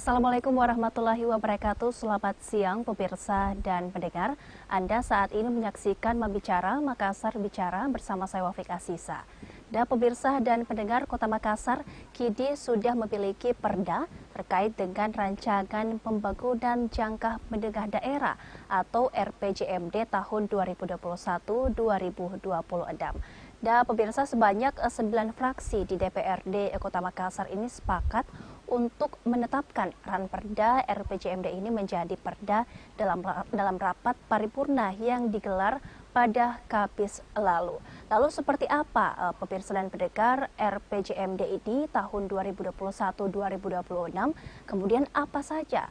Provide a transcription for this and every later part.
Assalamualaikum warahmatullahi wabarakatuh. Selamat siang pemirsa dan pendengar. Anda saat ini menyaksikan Membicara Makassar Bicara bersama saya Wafik Asisa. Dan pemirsa dan pendengar, Kota Makassar kini sudah memiliki perda terkait dengan rancangan pembangunan jangka menengah daerah atau RPJMD tahun 2021-2026. Dan pemirsa, sebanyak 9 fraksi di DPRD Kota Makassar ini sepakat untuk menetapkan ranperda RPJMD ini menjadi perda dalam rapat paripurna yang digelar pada Kamis lalu. Lalu seperti apa pemirsa dan pendengar RPJMD ini tahun 2021-2026? Kemudian apa saja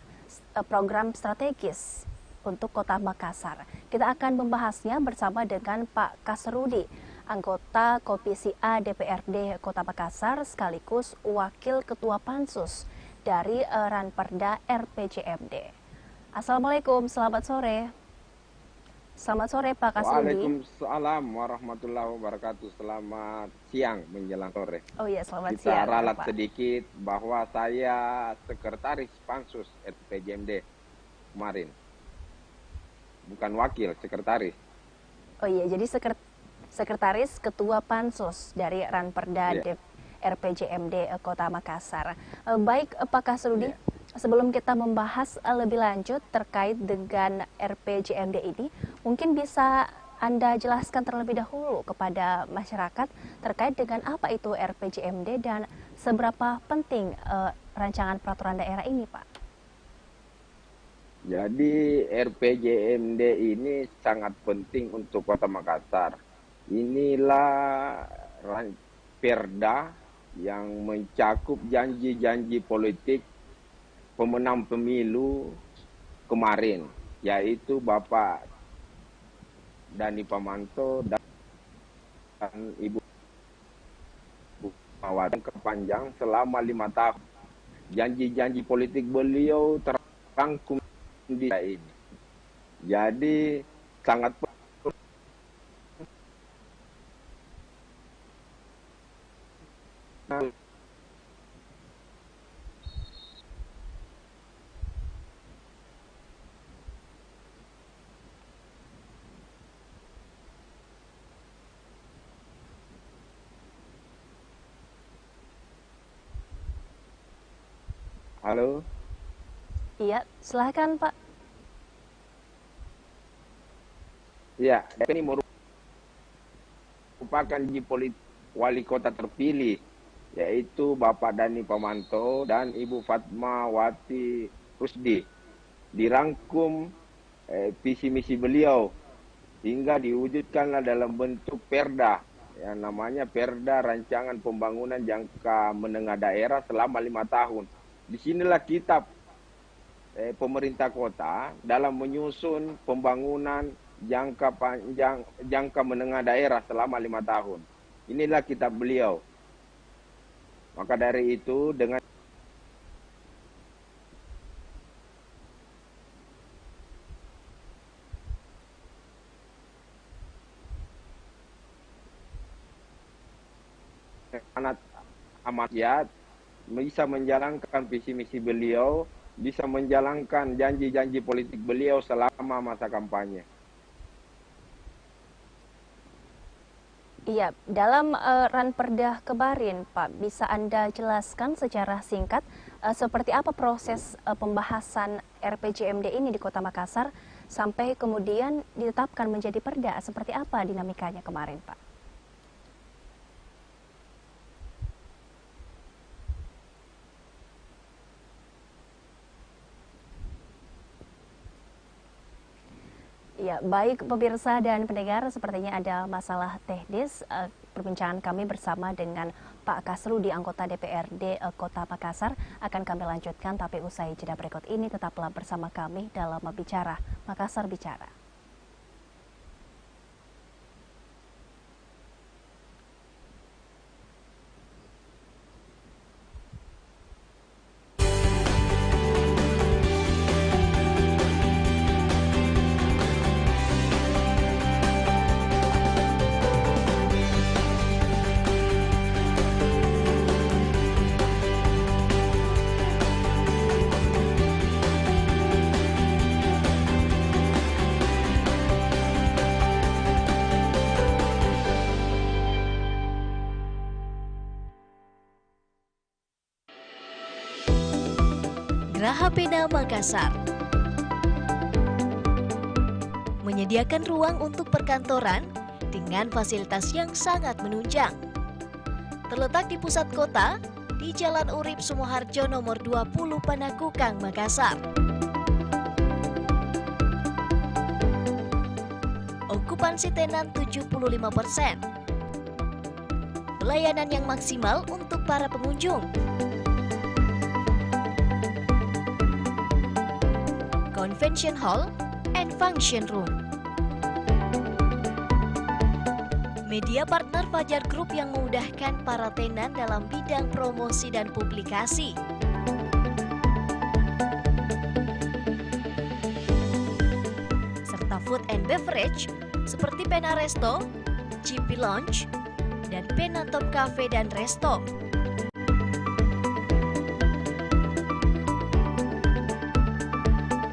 program strategis untuk Kota Makassar? Kita akan membahasnya bersama dengan Pak Kasrudi, anggota Komisi A DPRD Kota Makassar sekaligus Wakil Ketua Pansus dari Ranperda RPJMD. Assalamualaikum, selamat sore. Selamat sore Pak Kasrudi. Waalaikumsalam warahmatullahi wabarakatuh. Selamat siang menjelang sore. Oh iya, selamat siang. Kita ralat Pak sedikit bahwa saya sekretaris Pansus RPJMD kemarin. Bukan wakil, sekretaris. Oh iya, jadi Sekretaris Ketua Pansus dari Ranperda RPJMD Kota Makassar. Baik Pak Kasrudi, sebelum kita membahas lebih lanjut terkait dengan RPJMD ini, mungkin bisa Anda jelaskan terlebih dahulu kepada masyarakat terkait dengan apa itu RPJMD dan seberapa penting rancangan peraturan daerah ini, Pak? Jadi RPJMD ini sangat penting untuk Kota Makassar. Inilah perda yang mencakup janji-janji politik pemenang pemilu kemarin, yaitu Bapak Dani Pamanto dan Ibu Mawati kepanjang selama 5 tahun. Janji-janji politik beliau terangkum di ini. Jadi sangat Halo? Iya, silakan Pak. Ya, ini merupakan janji politik wali kota terpilih, yaitu Bapak Dani Pamanto dan Ibu Fatmawati Rusdi. Dirangkum visi misi beliau hingga diwujudkanlah dalam bentuk perda, yang namanya Perda Rancangan Pembangunan Jangka Menengah Daerah selama 5 tahun. Disinilah kitab pemerintah kota dalam menyusun pembangunan jangka menengah daerah selama 5 tahun. Inilah kitab beliau. Maka dari itu dengan sangat amat bisa menjalankan visi misi beliau, bisa menjalankan janji-janji politik beliau selama masa kampanye. Iya, dalam ranperda kemarin, Pak, bisa Anda jelaskan secara singkat seperti apa proses pembahasan RPJMD ini di Kota Makassar sampai kemudian ditetapkan menjadi perda? Seperti apa dinamikanya kemarin, Pak? Ya, baik pemirsa dan pendengar, sepertinya ada masalah teknis. Perbincangan kami bersama dengan Pak Kasrudi, anggota DPRD Kota Makassar, akan kami lanjutkan, tapi usai jeda berikut ini tetaplah bersama kami dalam Membicara Makassar Bicara. Graha Pena Makassar menyediakan ruang untuk perkantoran dengan fasilitas yang sangat menunjang. Terletak di pusat kota, di Jalan Urip Sumoharjo nomor 20 Panakukang, Makassar. Okupansi tenan 75%. Pelayanan yang maksimal untuk para pengunjung. Convention Hall and Function Room. Media partner Fajar Group yang memudahkan para tenan dalam bidang promosi dan publikasi. Serta food and beverage seperti Pena Resto, GP Lounge, dan Pena Top Cafe dan Resto.